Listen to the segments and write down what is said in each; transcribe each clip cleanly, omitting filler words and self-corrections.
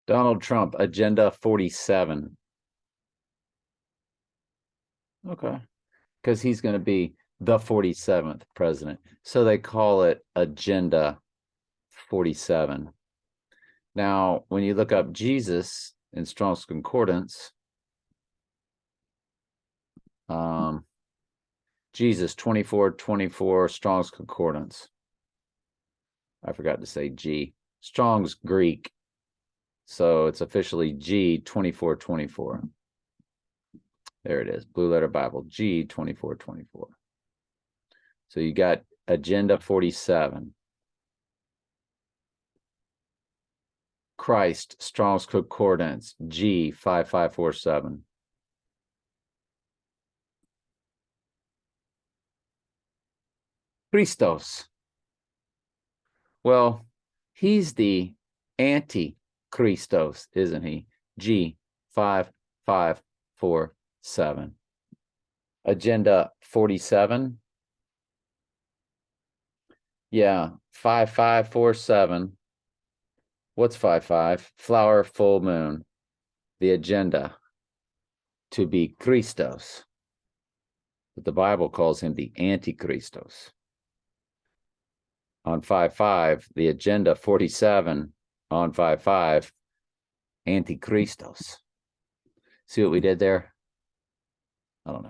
Donald Trump, Agenda 47. Okay. Because he's going to be the 47th president. So they call it Agenda 47. Now, when you look up Jesus in Strong's Concordance, Jesus 2424 Strong's Concordance. I forgot to say G. Strong's Greek. So it's officially G 2424. There it is. Blue Letter Bible, G 2424. So you got Agenda 47. Christ, Strong's Concordance, G 5547. Christos. Well, he's the anti-Christos, isn't he? G 5547. Agenda 47. Yeah, 5547. What's 55? Flower, full moon. The agenda to be Christos. But the Bible calls him the Antichristos. On 5-5, the agenda 47 on 5-5, Antichristos. See what we did there? I don't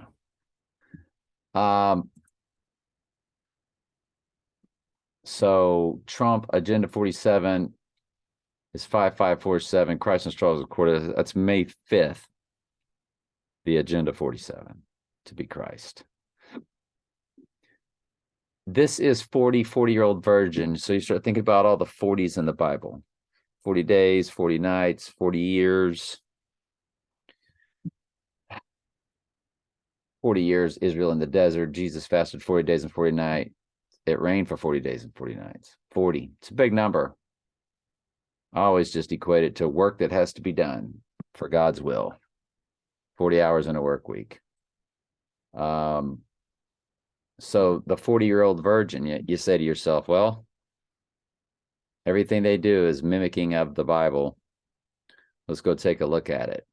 know. So Trump, Agenda 47 is 5547. Christ and Strong's Concordance. That's May 5th. The Agenda 47 to be Christ. This is 40-year-old virgin. So you start thinking about all the 40s in the Bible. 40 days, 40 nights, 40 years. 40 years, Israel in the desert. Jesus fasted 40 days and 40 nights. It rained for 40 days and 40 nights. 40. It's a big number. I always just equate it to work that has to be done for God's will. 40 hours in a work week. So the 40-year-old virgin, you say to yourself, well, everything they do is mimicking of the Bible. Let's go take a look at it.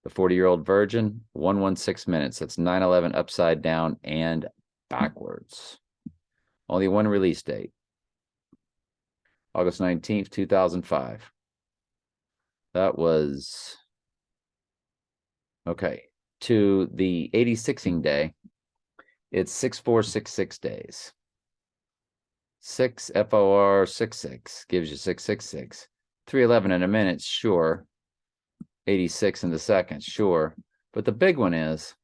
The 40-year-old virgin, 116 minutes. That's 9/11 upside down and backwards. Only one release date. August 19th, 2005. That was, okay, to the 86ing day, it's 6466 days. 6 FOR 66 gives you 666. 311 in a minute, sure. 86 in the second, sure. But the big one is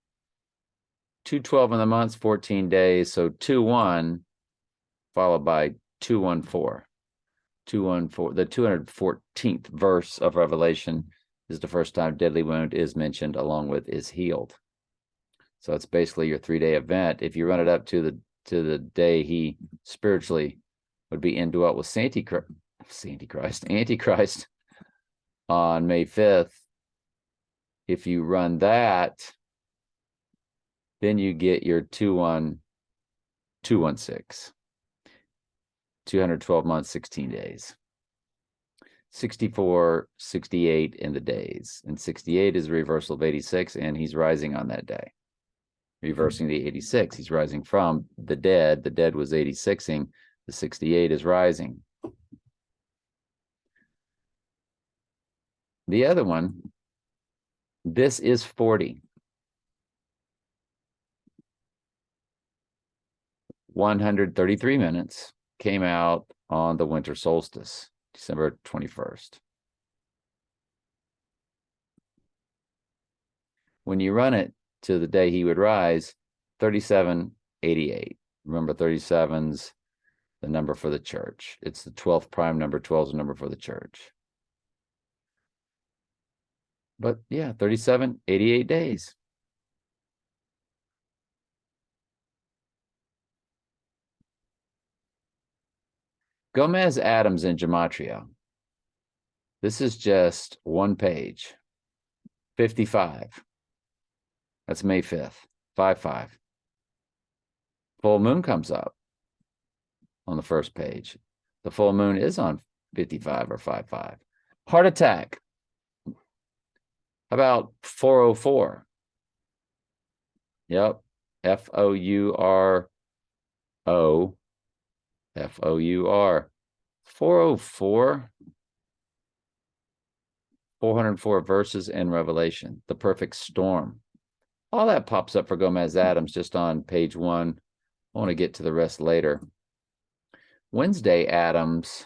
212 in the months, 14 days. So 2-1 followed by 214. 214, the 214th verse of Revelation is the first time deadly wound is mentioned, along with is healed. So it's basically your 3-day event. If you run it up to the day he spiritually would be indwelt with Antichrist on May 5th, if you run that, then you get your 216. 212 months, 16 days. 64, 68 in the days. And 68 is a reversal of 86, and he's rising on that day. Reversing the 86. He's rising from the dead. The dead was 86ing. The 68 is rising. The other one, this is 40. 133 minutes came out on the winter solstice, December 21st. When you run it to the day he would rise, 3788. Remember, 37's the number for the church. It's the 12th prime number. 12 is the number for the church. But yeah, 3788 days. Gomez Adams in Gematria. This is just one page. 55. That's May 5th. 5-5. Full moon comes up on the first page. The full moon is on 55 or 5-5. Heart attack. How about 404? Yep. Fouro. Four. 404. 404 verses in Revelation. The perfect storm. All that pops up for Gomez Adams just on page 1. I want to get to the rest later. Wednesday Adams,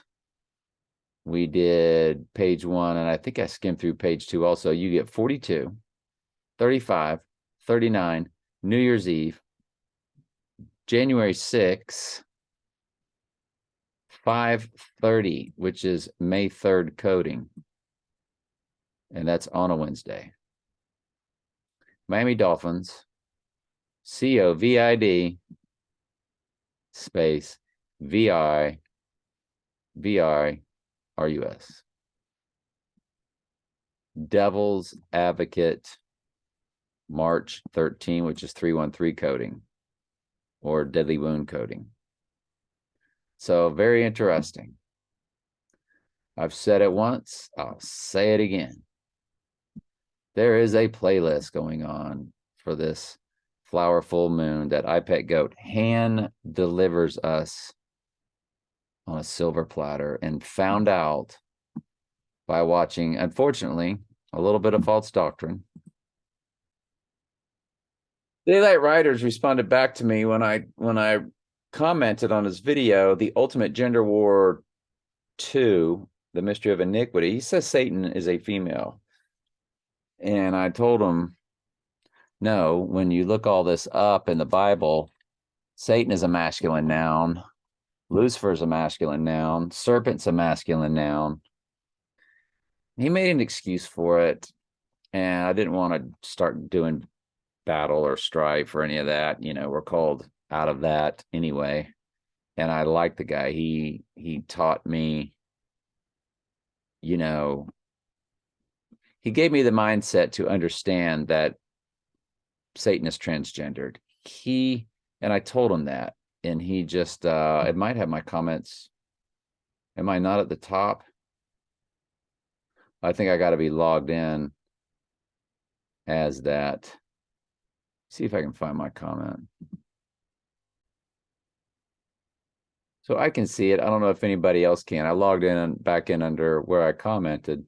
we did page 1, and I think I skimmed through page 2 also. You get 42, 35, 39, New Year's Eve, January 6, 5:30, which is May 3rd coding. And that's on a Wednesday. Miami Dolphins, COVID space VIRUS. Devil's Advocate, March 13, which is 313 coding or deadly wound coding. So very interesting. I've said it once, I'll say it again. There is a playlist going on for this flower full moon that iPet Goat hand delivers us on a silver platter, and found out by watching, unfortunately, a little bit of false doctrine. Daylight Riders responded back to me when I commented on his video, The Ultimate Gender War 2, The Mystery of Iniquity. He says Satan is a female. And I told him, no, when you look all this up in the Bible, Satan is a masculine noun. Lucifer is a masculine noun. Serpent's a masculine noun. He made an excuse for it. And I didn't want to start doing battle or strife or any of that. You know, we're called out of that anyway. And I like the guy. He taught me, you know, he gave me the mindset to understand that Satan is transgendered. And I told him that, and he just, it might have my comments. Am I not at the top? I think I got to be logged in as that. See if I can find my comment. So I can see it. I don't know if anybody else can. I logged in and back in under where I commented.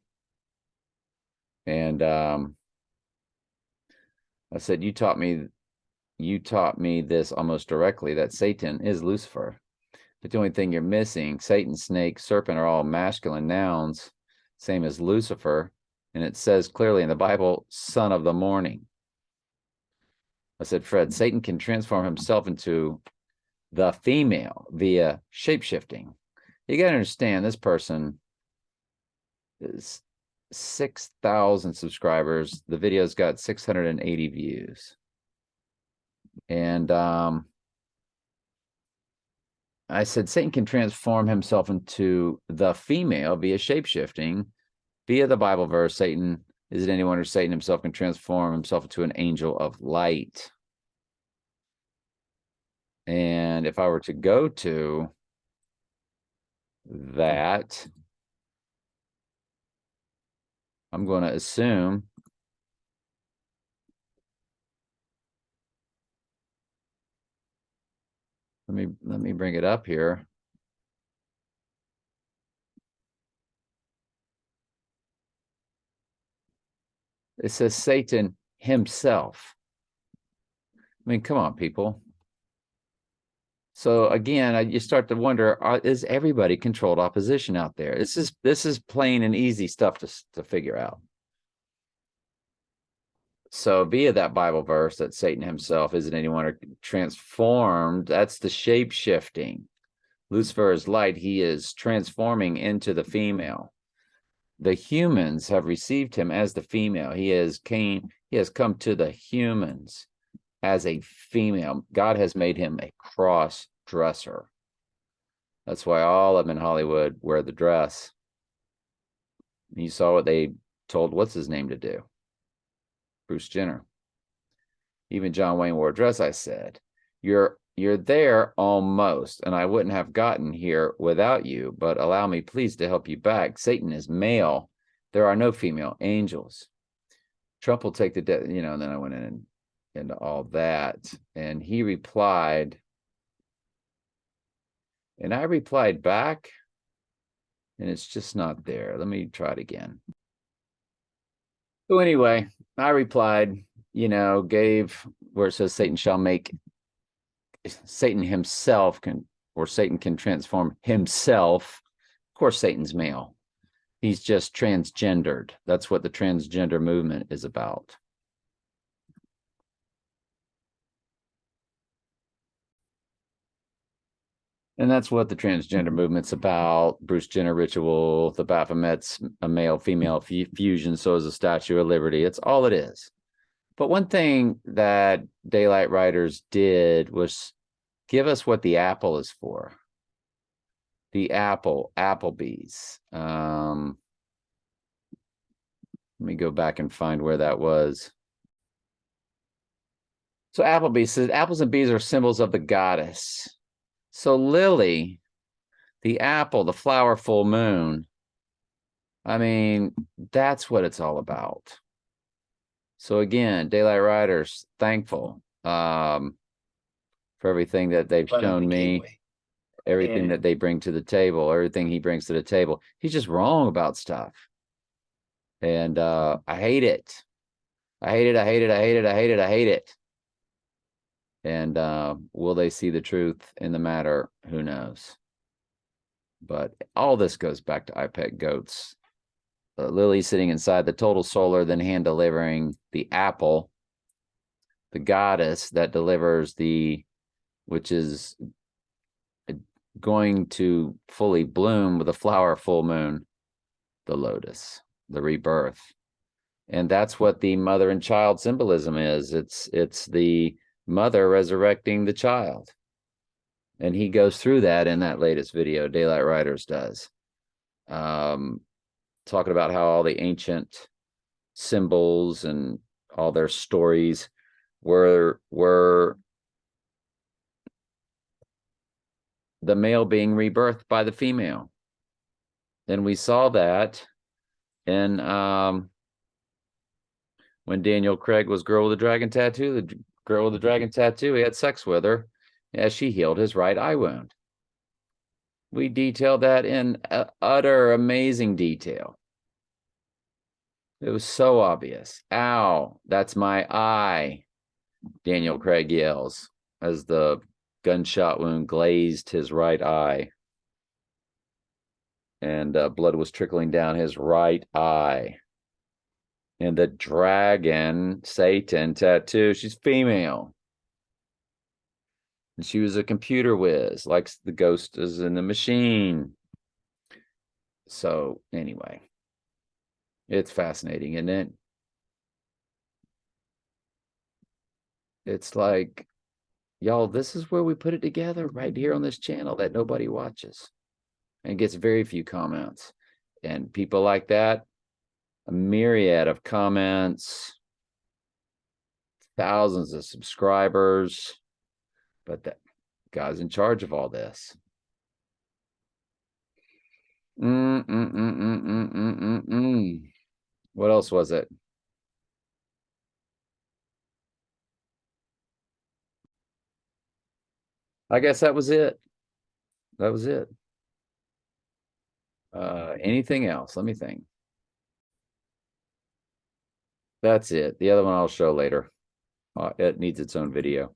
And I said, you taught me this almost directly, that Satan is Lucifer. But the only thing you're missing, Satan, snake, serpent are all masculine nouns, same as Lucifer. And it says clearly in the Bible, son of the morning. I said, Fred, Satan can transform himself into the female via shapeshifting. You got to understand, this person is 6,000 subscribers. The video's got 680 views. And I said, Satan can transform himself into the female via shapeshifting. Via the Bible verse, Satan, is it anyone or Satan himself can transform himself into an angel of light? And if I were to go to that, I'm going to assume let me bring it up here. It says Satan himself. I mean, come on, people. So again, you start to wonder, is everybody controlled opposition out there? This is plain and easy stuff to figure out. So via that Bible verse that Satan himself isn't anyone transformed, that's the shape shifting. Lucifer is light. He is transforming into the female. The humans have received him as the female. He has come to the humans as a female. God has made him a cross dresser. That's why all of them in Hollywood wear the dress. You saw what they told what's his name to do. Bruce Jenner. Even John Wayne wore a dress. I said, you're there almost, and I wouldn't have gotten here without you, but allow me please to help you back. Satan is male. There are no female angels. Trump will take the, you know, and then I went in and into all that. And he replied, and I replied back, and it's just not there. Let me try it again. So anyway, I replied, you know, gave where it says Satan shall make, Satan himself can, or Satan can transform himself. Of course, Satan's male. He's just transgendered. That's what the transgender movement is about. And that's what the transgender movement's about. Bruce Jenner ritual, the Baphomet's a male-female fusion, so is the Statue of Liberty. It's all it is. But one thing that Daylight Writers did was give us what the apple is for. The apple, Applebee's. Let me go back and find where that was. So Applebee's says apples and bees are symbols of the goddess. So Lily, the apple, the flower, full moon, I mean, that's what it's all about. So again, Daylight Writers, thankful for everything that they've shown me, everything that they bring to the table, everything he brings to the table. He's just wrong about stuff. And I hate it. I hate it. I hate it. I hate it. I hate it. I hate it. And will they see the truth in the matter? Who knows? But all this goes back to IPEC goats. Lily sitting inside the total solar, then hand delivering the apple, the goddess that delivers the, which is going to fully bloom with a flower full moon, the lotus, the rebirth. And that's what the mother and child symbolism is. It's the mother resurrecting the child. And he goes through that in that latest video, Daylight Writers does. Talking about how all the ancient symbols and all their stories were the male being rebirthed by the female. And we saw that in when Daniel Craig was girl with the dragon tattoo, the girl with the dragon tattoo, he had sex with her as she healed his right eye wound. We detailed that in utter amazing detail. It was so obvious. Ow, that's my eye, Daniel Craig yells as the gunshot wound glazed his right eye. And blood was trickling down his right eye. And the dragon, Satan tattoo, she's female. And she was a computer whiz, like the ghost is in the machine. So anyway, it's fascinating, isn't it? It's like, y'all, this is where we put it together right here on this channel that nobody watches and gets very few comments. And people like that, a myriad of comments, thousands of subscribers, but that God's in charge of all this. What else was it? I guess that was it. That was it. Anything else? Let me think. That's it. The other one I'll show later. It needs its own video.